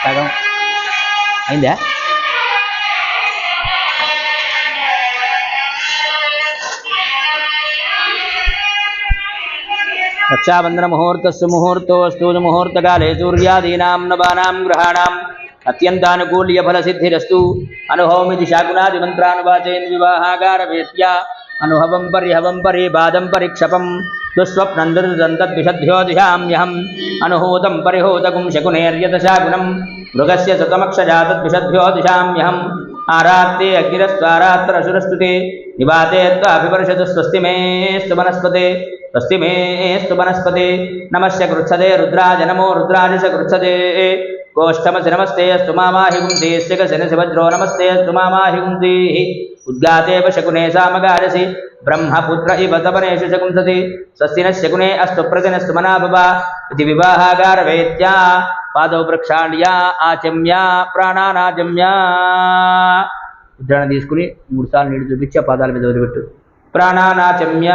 సగం అయిందా? రక్షాబంధన ముహూర్తస్సు ముహూర్తోస్తు ముహూర్తకాలే సూర్యాదీనాం నవానాం గ్రహాణాం అత్యంతానుకూల్య ఫలసిద్ధిరస్తు. అనుహోమితి శాకునాది మంత్రానువాచేన్ వివాహాగారవేత్య అనుహవం పరిహవం పరిబాదం పరిక్షపం దుస్వప్నం దుర్దంతద్విషద్భ్యోదిశామ్యహం అనుహూతం పరిహూతకుం శకునేర్యత శాకునం మృగస్య సుతమక్షజాతద్విషద్భ్యోదిశామ్యహం ఆరాత్తే అగ్నిరస్వారాత్రసురస్తుతే నివాతే త్వాభివర్షతు స్వస్తి మేస్తు వనస్పతే స్వస్తి మేస్తు వనస్పతే నమస్య కృత్సదే రుద్రాజ నమో రుద్రాజ స కృత్సదే गोष्ठमसि नमस्ते अस्तु मामाहि गुंसि शिखसि वज्रो नमस्ते अस्तु मामाहि गुंसि उद्गातेव शकुने सामगारसि ब्रह्मपुत्र इव तपनेषु शकुंसति स्वस्ति नः शकुने अस्तु प्रतिनस्तु मनाभवा इति विवाहागारवेत्या पादौ प्रक्षाళ్య ఆచమ్య ప్రాణానాచమ్య. ఉద్రాణ తీసుకుని 3 సార్లు నీళ్ళు చూపించి ఆ పాదాల మీద వదిలిపెట్టు. ప్రాణానాచమ్య.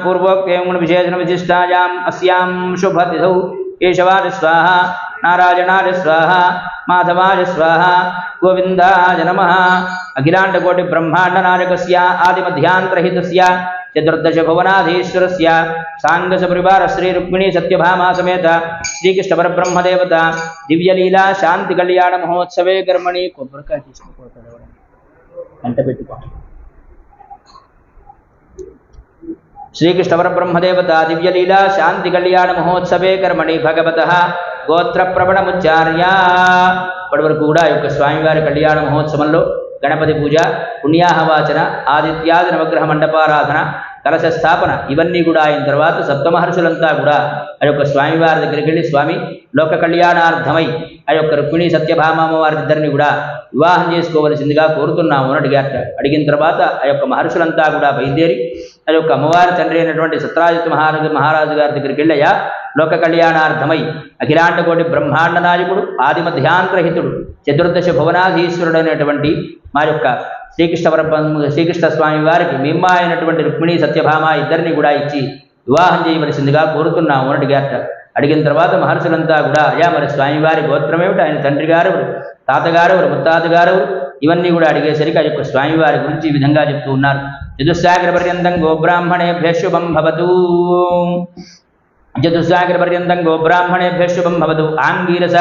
పూర్వోక్తం విశేషణ విశిష్టాయాం అస్యాం శుభతిథౌ కేశవాయ స్వాహ నారాయణాయ స్వాహ మాధవాయ స్వాహ గోవిందాయ నమః. అఖిలాండకోటి బ్రహ్మాండ నాయకస్య ఆదిమధ్యాంతరహితస్య చతుర్దశ భువనాధీశ్వరస్య సాంగస పరివార శ్రీ రుక్మిణీ సత్యభామా సమేత శ్రీకృష్ణ పరబ్రహ్మదేవత దివ్యలీలా శాంతి కళ్యాణ మహోత్సవే కర్మణి. కొబ్బరికాయ తీసుకుపోతాడు అంట పెట్టుకో. శ్రీకృష్ణ పరబ్రహ్మదేవత దివ్యలీలా శాంతి కళ్యాణ మహోత్సవే కర్మణి భగవతః గోత్ర ప్రవణముచ్చార్య. ఇప్పటి వరకు కూడా ఈ యొక్క స్వామివారి కళ్యాణ మహోత్సవంలో గణపతి పూజ, పుణ్యాహవాచన, ఆదిత్యాది నవగ్రహ మండపారాధన, కలశ స్థాపన ఇవన్నీ కూడా అయిన తర్వాత సప్తమహర్షులంతా కూడా ఆ యొక్క స్వామివారి దగ్గరికి వెళ్ళి స్వామి లోక కళ్యాణార్థమై ఆ యొక్క రుక్మిణీ సత్యభామ వారిద్దరిని కూడా వివాహం చేసుకోవలసిందిగా కోరుతున్నాము అని అడిగారట. అడిగిన తర్వాత ఆ యొక్క మహర్షులంతా కూడా బయలుదేరి ఆ యొక్క అమ్మవారి తండ్రి అయినటువంటి సత్రాజిత్ మహారాజు గారి దగ్గరికి వెళ్ళయ్యా లోక కళ్యాణార్థమై అఖిలాండకోటి బ్రహ్మాండ నాయకుడు ఆదిమధ్యాంతరహితుడు చతుర్దశ భువనాధీశ్వరుడైనటువంటి మా యొక్క శ్రీకృష్ణ స్వామి వారికి మిమ్మ అయినటువంటి రుక్మిణీ సత్యభామ ఇద్దరిని కూడా ఇచ్చి వివాహం చేయవలసిందిగా కోరుతున్నాము అని అడిగారట. అడిగిన తర్వాత మహర్షులంతా కూడా అయ్యా మరి స్వామివారి గోత్రం ఏమిటి, ఆయన తండ్రి గారు తాతగారు ముత్తాతగారు ఇవన్నీ కూడా అడిగేసరికి ఆ యొక్క స్వామివారి గురించి ఈ విధంగా చెప్తూ ఉన్నారు. చతుస్సాగర పర్యంతం గోబ్రాహ్మణేభ్యః శుభం భవతు. చతుస్సాగర పర్యంతం గోబ్రాహ్మణేభ్యః శుభం భవతు. ఆంగీరస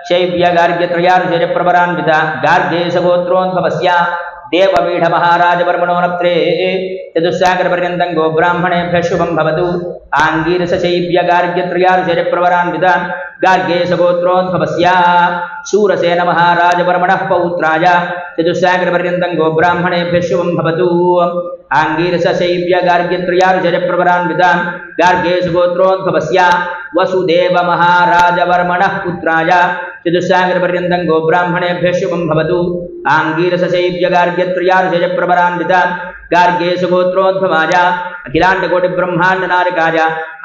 శైవ్య గార్గ్య త్రయారుషేయ ప్రవరాన్విత గార్గేశ గోత్రోద్భవస్య దేవమీఢ మహారాజ వర్మణో నప్త్రే. చతుస్సాగర పర్యంతం గోబ్రాహ్మణేభ్యః శుభం భవతు. ఆంగీరస శైవ్య గార్గ్య త్రయారుషేయ ప్రవరాన్విత గార్గేశ గోత్రోద్భవస్య శూరసేన మహారాజ వర్మణః పౌత్రాయ. చతుస్సాగర పర్యంతం గోబ్రాహ్మణేభ్యః శుభం భవతు. ఆంగీరస శైవ్య గార్గ్య త్రయారుషేయ ప్రవరాన్విత గార్గేశ గోత్రోద్భవస్య వసుదేవ మహారాజ వర్మణః పుత్రాయ. చతుస్సాగర పర్యంతం గోబ్రాహ్మణేభ్యః శుభం భవతు. ఆంగీరస శైవ్య గార్గ్య త్రయారుషేయ ప్రవరాన్విత గార్గేశ గోత్రోద్భవాయ అఖిలాండకోటి బ్రహ్మాండ నాయకాయ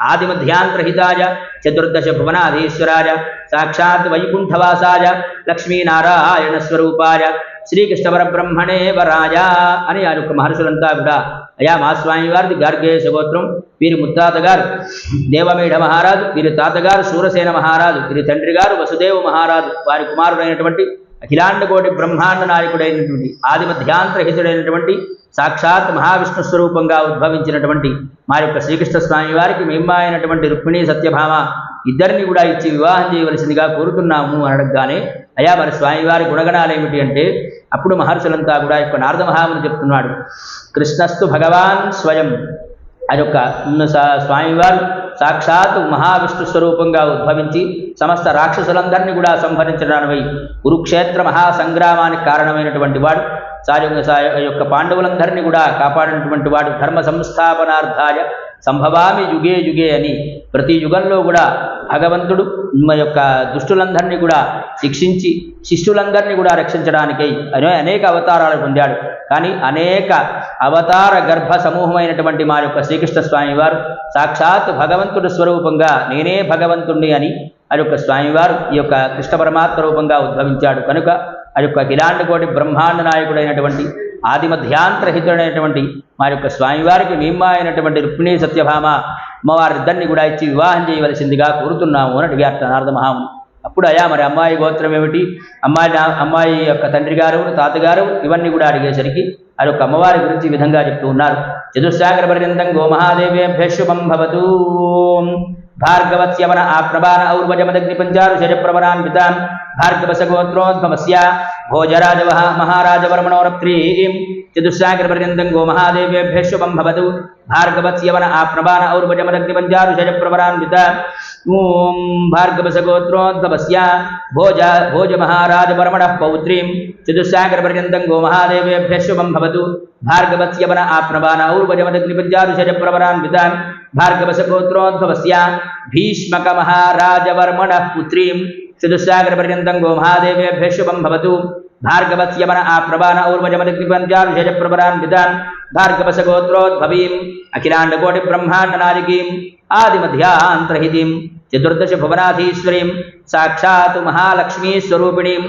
ఆదిమధ్యాంతరహితాయ చతుర్దశ భువనాధీశ్వరాయ సాక్షాత్ వైకుంఠవాసాయ లక్ష్మీనారాయణ స్వరూపాయ శ్రీకృష్ణ పరబ్రహ్మణే వరాయ అని ఆ యొక్క మహర్షులంతా కూడా అయా మా స్వామి వారిది గార్గేశ గోత్రం, వీరి ముత్తాత గారు దేవమీఢ మహారాజు, వీరి తాతగారు శూరసేన మహారాజు, వీరి తండ్రి గారు వసుదేవ మహారాజు, వారి కుమారుడైనటువంటి అఖిలాండకోటి బ్రహ్మాండ నాయకుడైనటువంటి ఆదిమధ్యాంతరహితుడైనటువంటి సాక్షాత్ మహావిష్ణు స్వరూపంగా ఉద్భవించినటువంటి మా యొక్క శ్రీకృష్ణ స్వామి వారికి మిమ్మ అయినటువంటి రుక్మిణీ సత్యభామ ఇద్దరిని కూడా ఇచ్చి వివాహం చేయవలసిందిగా కోరుతున్నాము అని అడగగానే అయా మరి స్వామివారి గుణగణాలు ఏమిటి అంటే అప్పుడు మహర్షులంతా కూడా యొక్క నారద మహాముని చెప్తున్నాడు. కృష్ణస్తు భగవాన్ స్వయం. ఆ యొక్క స్వామివారు సాక్షాత్ మహావిష్ణు స్వరూపంగా ఉద్భవించి సమస్త రాక్షసులందరినీ కూడా సంహరించడానిపై కురుక్షేత్ర మహాసంగ్రామానికి కారణమైనటువంటి వాడు, యొక్క పాండవులందరినీ కూడా కాపాడినటువంటి వాడు, ధర్మ సంస్థాపనార్థాయ సంభవామి యుగే యుగే అని ప్రతి యుగంలో కూడా భగవంతుడు మా యొక్క దుష్టులందరినీ కూడా శిక్షించి శిష్యులందరినీ కూడా రక్షించడానికై అనేక అవతారాలు పొందాడు. కానీ అనేక అవతార గర్భ సమూహమైనటువంటి మా యొక్క శ్రీకృష్ణ స్వామి వారు సాక్షాత్ భగవంతుడి స్వరూపంగా నేనే భగవంతుణ్ణి అని ఆ యొక్క స్వామివారు ఈ యొక్క కృష్ణ పరమాత్మ రూపంగా ఉద్భవించాడు. కనుక ఆ యొక్క అఖిలాండకోటి బ్రహ్మాండ నాయకుడైనటువంటి ఆదిమధ్యాంతరహితుడైనటువంటి మా యొక్క స్వామివారికి మిమ్మ అయినటువంటి రుక్మిణీ సత్యభామ అమ్మవారిద్దరిని కూడా ఇచ్చి వివాహం చేయవలసిందిగా కోరుతున్నాము అని అడిగారు నారద మహాముని. అప్పుడు అప్పుడు అయ్యా మరి అమ్మాయి గోత్రం ఏమిటి, అమ్మాయి యొక్క తండ్రి గారు తాతగారు ఇవన్నీ కూడా అడిగేసరికి ఆ యొక్క అమ్మవారి గురించి ఈ విధంగా చెప్తూ ఉన్నారు. చతుస్సాగర పర్యంతం గో మహాదేవేభ్య శుభం భవతు. భార్గవస్యవన ఆప్రభాన ఔర్వజమదగ్ని పంచారుషజ ప్రవరాన్వితాం భార్గవస గోత్రోద్భవస్య భోజరాజ మహారాజవర్మణోరప్త్రీం చతుస్సాగర పర్యంతం గో మహాదేవేభ్య శుభం భవతు. భార్గవస్యవన ఆప్రభాన ఔర్వజమదగ్ని పంచారుషజ ప్రవరాన్వితాం ఓం భార్గవస గోత్రోద్భవస్య భోజ మహారాజవర్మణః పౌత్రీం చతుస్సాగర పర్యంతం గో మహాదేవేభ్య శుభం భవతు. భార్గవస్యవన ఆప్రభాన ఔర్వజమదగ్ని పంచారుషజ ప్రవరాన్వితాం భార్గవస గోత్రోద్భవస్య భీష్మక మహారాజవర్మణః పుత్రీం చతుస్సాగర పర్యంతం గో మహాదేవేభ్య శుభం భవతు. భార్గవస్యవన ఆప్రభాన ఔర్వజమదగ్ని పంచారుషజ ప్రవరాన్వితాం భార్గవస గోత్రోద్భవీం అఖిలాండకోటి బ్రహ్మాండ నాయకీం ఆదిమధ్యాంతరహితీం చతుర్దశ భువనాధీశ్వరీం సాక్షాత్ మహాలక్ష్మీ స్వరూపిణీం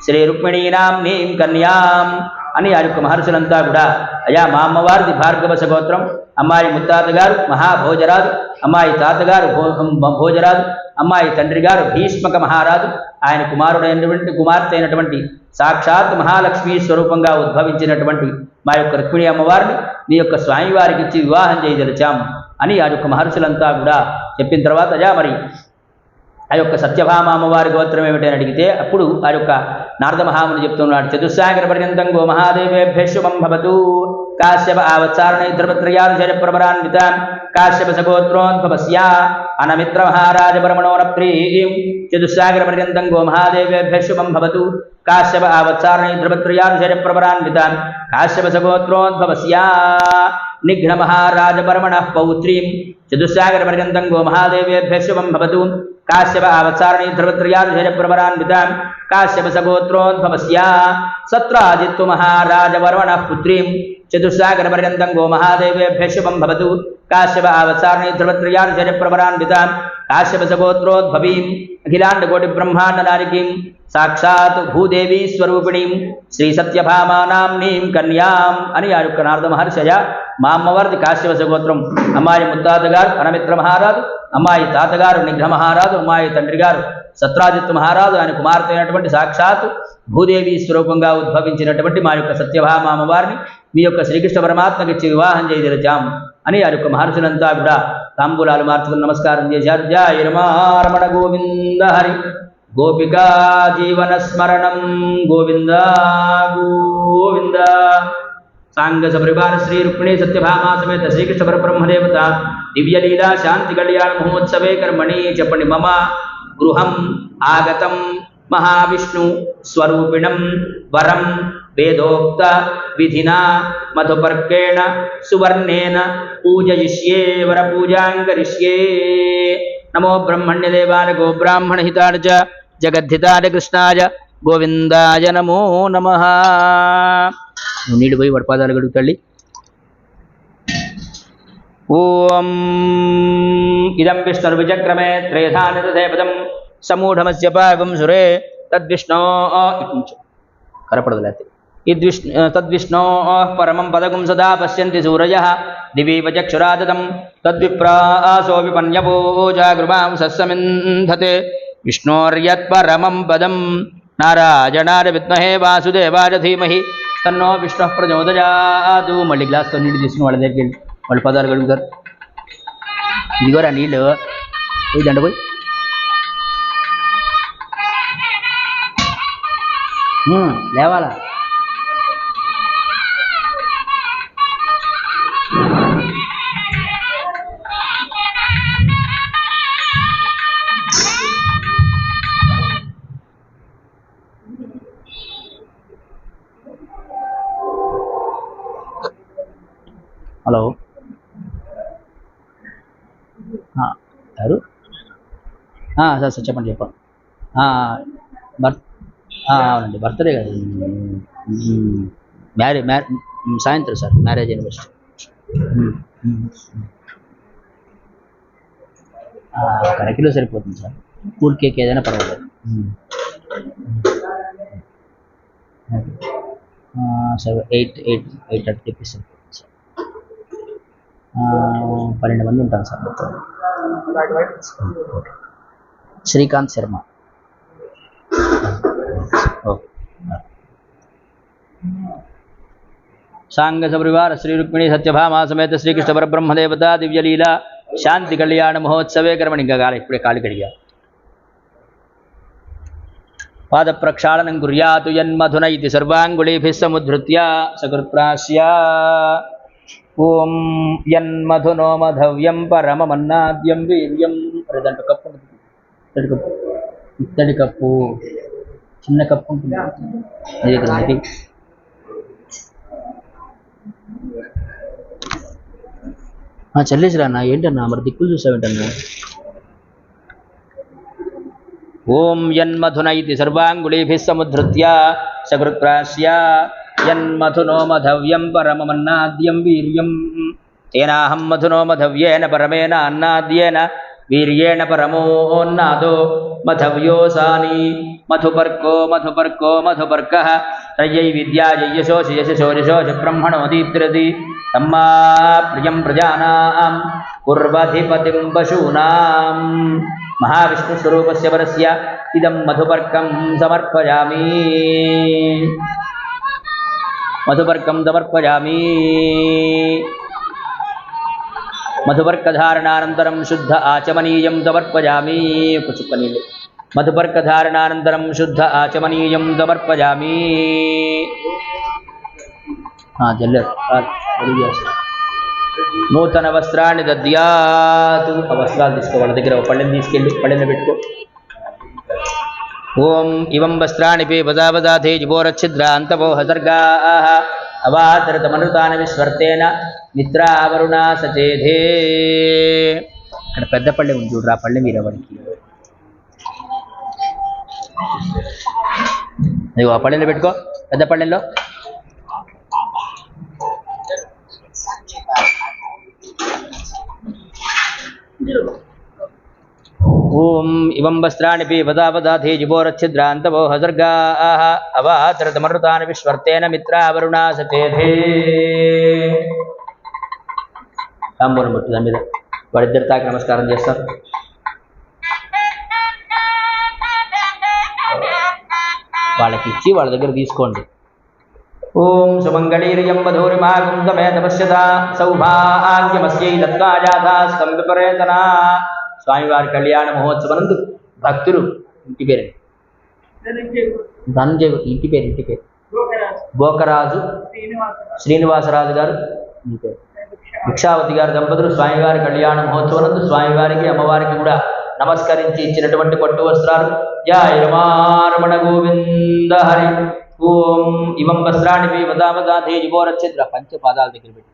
శ్రీ రుక్మిణీనాంనీం కన్యాం అని ఆ యొక్క మహర్షులంతా కూడా అయ్యా మా అమ్మవారిది భార్గవస గోత్రం, అమ్మాయి ముత్తాతగారు మహాభోజరాజు, అమ్మాయి తాతగారు భోజరాజు, అమ్మాయి తండ్రి గారు భీష్మక మహారాజు, ఆయన కుమార్తె అయినటువంటి సాక్షాత్ మహాలక్ష్మీ స్వరూపంగా ఉద్భవించినటువంటి మా యొక్క రుక్మిణి అమ్మవారిని మీ యొక్క స్వామివారికి ఇచ్చి వివాహం చేయదలిచాం అని ఆ యొక్క మహర్షులంతా కూడా చెప్పిన తర్వాత అయ్యా మరి ఆ యొక్క సత్యభామ అమ్మవారి గోత్రం ఏమిటని అడిగితే అప్పుడు ఆ యొక్క నారద మహాముని చెప్తున్నాడు. చతుస్సాగర పర్యంతం గో మహాదేవేభ్య శుభం భవతు. కాశ్యప ఆవత్సారణ ధ్రువత్రయానుషజ ప్రవరాన్వితాం కాశ్యప సగోత్రోద్భవస్య అనమిత్ర మహారాజవర్మణోరప్త్రీం చతుస్సాగర పర్యంతం గో మహాదేవేభ్య శుభం భవతు. కాశ్యప ఆవత్సారణ ధ్రువత్రయానుషజ ప్రవరాన్వితాం కాశ్యప సగోత్రోద్భవస్య నిఘ్న మహారాజవర్మణః పౌత్రీం చతుస్సాగర పర్యంతం గో మహాదేవేభ్య శుభం భవతు. కాశ్యప ఆవత్సారణి ధ్రువత్రయానుషజ ప్రవరాన్వితాం కాశ్యప సగోత్రోద్భవస్య సత్రాజిత్తు మహారాజవర్మణః పుత్రీం చతుస్సాగర పర్యంతం గో మహాదేవేభ్య శుభం భవతు. కాశ్యప ఆవత్సారణి ధ్రువత్రయానుషజ ప్రవరాన్వితాం కాశ్యప సగోత్రోద్భవీం అఖిలాండకోటి బ్రహ్మాండ నాయకీం సాక్షాత్ భూదేవీ స్వరూపిణీం శ్రీ సత్యభామానాంనీం కన్యాం అని ఆ యొక్క నారద మహర్షయ మా అమ్మవారిది కాశ్యప సగోత్రం, అమ్మాయి ముత్తాతగారు అనమిత్ర మహారాజు, అమ్మాయి తాతగారు నిఘ్న మహారాజు, అమ్మాయి తండ్రి గారు సత్రాజిత్తు మహారాజు, ఆయన కుమార్తె అయినటువంటి సాక్షాత్ భూదేవి స్వరూపంగా ఉద్భవించినటువంటి మా యొక్క సత్యభామ అమ్మవారిని మీ యొక్క శ్రీకృష్ణ పరమాత్మకి ఇచ్చి వివాహం చేయదలిచాం అని ఆ యొక్క మహర్షులంతా కూడా తాంబూలాలు మార్చుకుని నమస్కారం చేశారు. జయ రమణ గోవింద హరి గోపికా జీవన స్మరణం గోవింద గోవింద. సాంగ సపరివార శ్రీ రుక్మిణీ సత్యభామా సమేత శ్రీకృష్ణ పరబ్రహ్మదేవత దివ్యలీలా శాంతి కళ్యాణ మహోత్సవే కర్మణి చెప్పండి. మమ గృహం ఆగతం మహావిష్ణు స్వరూపిణం వరం వేదోక్త విధినా మధుపర్కేణ సువర్ణేన పూజయిష్యే వరపూజాంకరిష్యే. నమో బ్రహ్మణ్యదేవాయ గోబ్రాహ్మణహితాయ చ జగద్ధితాయ కృష్ణాయ గోవిందాయ నమో నమః. నీళ్ళు పోయి వడపాదాలు గడుగు తల్లి. ఓం ఇదం విష్ణుర్విచక్రమే త్రేధానిదేపదం సమూఢమస్య పాగం సురే తద్విష్ణో కరపడదు లేకపోతే తద్విష్ణో పరమం పదగుం సదా పశ్యంతి సూరయః దివీవ చక్షురాదతం తద్విప్రాసో విపన్యపూజాగృమాం సస్సమింధతే విష్ణోర్యత్పరమం పదం నారాయణాయ విద్మహే వాసుదేవాయ ధీమహి తన్నో విష్ణు ప్రచోదయాదు. మళ్ళీ గ్లాస్తో నీళ్ళు తీసుకుని వాళ్ళ దగ్గరికి వెళ్ళి వాళ్ళు పదాలు కడుగుతారు. ఇదిగోరా నీళ్ళు పోయి దండ పోయి. లేవాలా హలో ఎవరు సార్ సార్ చెప్పండి అవునండి బర్త్డే కదా సాయంత్రం సార్ మ్యారేజ్ యూనివర్సిటీ. ఒక అరకిలో సరిపోతుంది సార్, కూల్ కేక్ ఏదైనా పర్వాలేదు. 8:30 రూపీస్ సరిపోతుంది సార్. 12 మంది ఉంటాను సార్ మొత్తం. శ్రీకాంత్ శర్మ. सांग सपरिवार श्री रुक्मिणी सत्यभामा समेत श्रीकृष्ण परब्रह्म देवता दिव्य लीला शांति कल्याण महोत्सवे कर्मणि काल इपड़े काल कड़िया पाद प्रक्षालनं कुर्यात् यन्मधुन इति सर्वांगुलीभिः समुद्धृत्य सकृत्प्रास्या ओम यन्मधुनो मधव्यं परममन्नाद्यं वीर्यं रेदंट कप्पु इत्तడి కప్పు చిన్న కప్పు ఉంటుంది ఇది చెల్లేసిరా నా ఏంటన్నా మరి దిక్కులు చూసావేంటన్నా ఓం యన్మధున ఇతి సర్వాంగుళీభిः సముద్ధృత్య సకృత్ప్రాస్య యన్మధునో మధవ్యం పరమమన్నాద్యం వీర్యం తేనాహం మధునో మధవ్యేన పరమేణ అన్నాద్యేన వీర్యేణ పరమోన్నాదో మధవ్యోసాని మధుపర్కో మధుపర్కో మధుపర్కః త్రయై విద్యాయై యశోషి యశశో యశోషి బ్రహ్మణో దీప్తిరతి తమ్మా ప్రియం ప్రజానాం కుర్వధిపతిం పశూనాం महाविष्णुस्वरूपस्य परस्य इदं मधुपर्कं समर्पयामि मधुपर्कधारणानन्तरं शुद्ध आचमनीयं समर्पयामि कुचुक्कनीले मधुपर्कधारणानन्तरं शुद्ध आचमनीयं समर्पयामि నూతన వస్త్రాన్ని దద్యాతు ఆ వస్త్రాలు తీసుకో వాళ్ళ దగ్గర పళ్ళెని తీసుకెళ్ళి పళ్ళెని పెట్టుకో ఓం ఇవం వస్త్రాన్ని పే పదాపదాథే జిబోరచ్ఛిద్ర అంతపో హసర్గాః అవాతరతమనృతాన విస్వర్తేన మిత్రావరుణా సచేధే అక్కడ పెద్ద పళ్ళె ఉంది చూడరా పళ్ళె మీరు వాడికి ఆ పళ్ళెని పెట్టుకో పెద్ద పళ్ళెంలో ఓం ఇవం వస్త్రాన్ని పే పదాపదాథే జిబోరచ్ఛిద్రాంతవో హసర్గాః అవాతరతమనృతాన విస్వర్తేన మిత్రావరుణా సచేధే తాంబూలం పట్టు దాని మీద వాడిద్దరు తాకి నమస్కారం చేస్తారు వాళ్ళకి ఇచ్చి వాళ్ళ దగ్గర తీసుకోండి ఓం సుమంగళీర్యం వధూరిమాగం తమేత పశ్యత సౌభాగ్యమస్యై దత్తాజాథాస్తం విపరేతనా స్వామివారి కళ్యాణ మహోత్సవనందు భక్తులు ఇంటి పేరండి ధనంజయ ఇంటి పేరు గోకరాజు శ్రీనివాసరాజు గారు ఇంటి భిక్షావతి గారు దంపతులు స్వామివారి కళ్యాణ మహోత్సవనందు స్వామివారికి అమ్మవారికి కూడా నమస్కరించి ఇచ్చినటువంటి పట్టు వస్త్రాలు జయ రమారమణ గోవింద హరి ఓం ఇవం వస్త్రాన్ని పే పదాపదాథే జిబోరచ్ఛిద్ర పంచపాదాల దగ్గర పెట్టి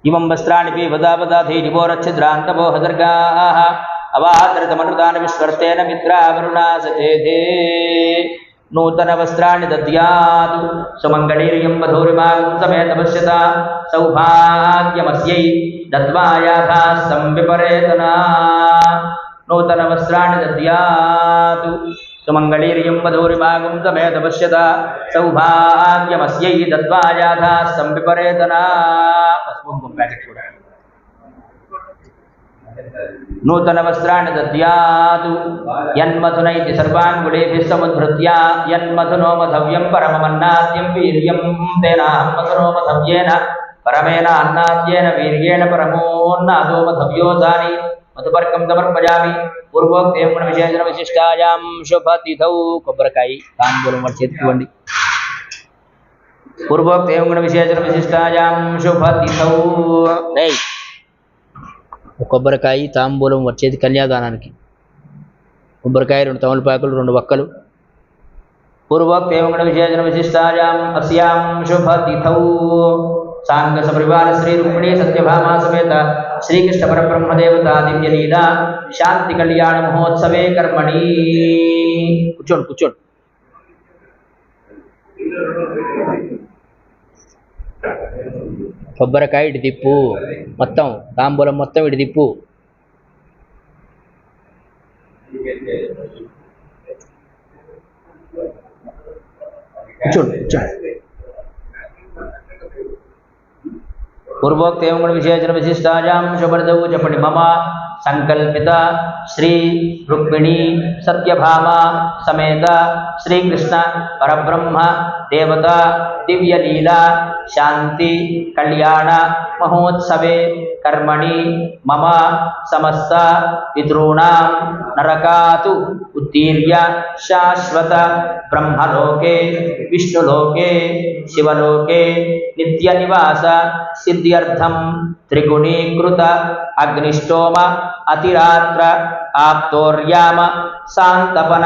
ఇవం వస్త్రాన్ని పే పదాపదాథే జిబోరచ్ఛిద్ర అంతపో హసర్గాః అవాతరతమనృతాన విస్వర్తేన మిత్రావరుణా సచేధే నూతన వస్త్రాన్ని దద్యాతు సుమంగళీర్యం వధూరిమాగం సమేత పశ్యత సౌభాగ్యమస్యై దద్వాయాథాస్తం విపరేతనా నూతన వస్త్రాన్ని దద్యాతు సుమంగళీర్యం వధూరిమాగం సమేత పశ్యత సౌభాగ్యమస్యై దద్వాయాథాస్తం విపరేతనా పసుపు ప్యాకెట్ కూడా నూతన వస్త్రాన్ని దద్యాతు యన్మధున ఇతి సర్వాంగుళీభిः సముద్ధృత్య యన్మధునో మధవ్యం పరమమన్నాద్యం వీర్యం తేనాహం మధునో మధవ్యేన పరమేణ అన్నాద్యేన వీర్యేణ పరమోన్నాదో మధవ్యోసాని మధుపర్కం సమర్పయామి పూర్వోక్తేం గుణ విశేషణ విశిష్టాయాం శుభతిథౌ కొబ్బరికాయ తాంబూలం వాడి చేతికి ఇవ్వండి పూర్వోక్తేం గుణ విశేషణ విశిష్టాయాం శుభతిథౌ కొబ్బరికాయ తాంబూలం వచ్చేది కన్యాదానానికి కొబ్బరికాయ 2 తమలపాకులు 2 వక్కలు పూర్వోక్తేం గుణ విశేషణ విశిష్టాయాం అస్యాం శుభతిథౌ सांग सपरिवार श्री रुक्मिणी सत्यभामा समेत श्रीकृष्ण परब्रह्म देवता दिव्य लीला शांति कल्याण महोत्सवे कर्मणि కూర్చోండి కూర్చోండి కొబ్బరికాయ ఇటు తిప్పు మొత్తం తాంబూలం మొత్తం ఇటు తిప్పు కూర్చోండి కూర్చోండి పూర్వోక్తేం గుణ విశేషణ విశిష్టాయాం శుభదౌ చెప్పండి మమ संकल्पित श्री रुक्मिणी सत्यभामा समेत श्री कृष्ण परब्रह्म देवता दिव्य लीला शांति कल्याण महोत्सवे कर्मणि मम समस्त पितॄणां नरकातु उत्तीर्य शाश्वत ब्रह्मलोके विष्णुलोके शिवलोके नित्यनिवास सिद्ध्यर्थं त्रिगुणीकृत अग्निष्टोम अतिरात्र आप्तोर्याम शांतपन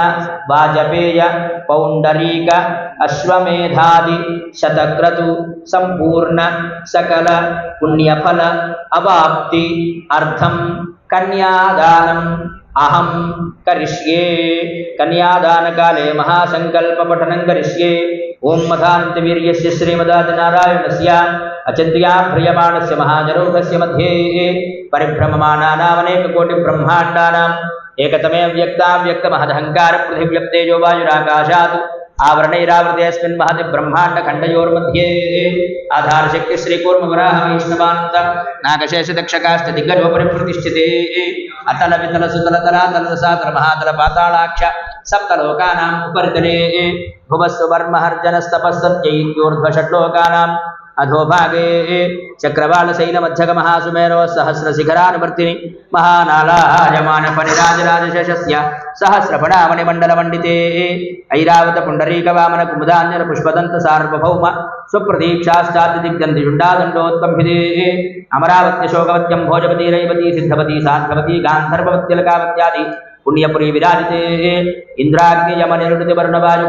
वाजपेय पौंडरीक अश्वमेधादि शतक्रतु संपूर्ण सकल पुण्यफल अवाप्ति अर्थम कन्यादानम अहम करिष्ये। कन्यादान काले महासंकल्प पठनं करिष्ये। ओम मधान्तिवीर्यस्य श्रीमदादिनारायणस्य अचिन्त्या प्रियमाणस्य महाजरोगस्य मध्ये परिभ्रममानानामनेक कोटि ब्रह्माण्डानाम् एकतमे व्यक्ताव्यक्तमहदहङ्कार पृथिव्यप्तेजो वायुराकाशात् आवरणैरावृतेऽस्मिन् महति ब्रह्माण्डखण्डयोर्मध्ये आधारशक्ति श्रीकूर्मवराह वैष्णवान्त नागशेषदक्षकाश्च दिग्गजोपरि प्रतिष्ठिते अतल वितल सुतल तलातल रसातल महातल पातालाक्ष सप्तलोकानाम् उपरितले भुवस्ववर्महर्जनस्तपस्तत्यैत्योर्ध्वषट्लोकानाम् अधोभागे चक्रवालशैलमध्यगमहासुमेरो सहस्रशिखरानुवर्तिनि महानालायमानफणिराजराजशेषस्य सहस्रफणामणिमण्डलमण्डिते ऐरावत पुण्डरीकवामन कुमुदाञ्जन पुष्पदन्त सार्वभौम स्वप्रदीक्षाश्चादिदिग्गन्धिजुण्डादण्डोत्कम्भिते अमरावत्यशोकवत्यं भोजपति रैवती सिद्धवती साध्ववती गान्धर्ववत्यलकावत्यादि पुण्यपुरी विराजिते इंद्राग्नि यमनिरुति वरुणवायु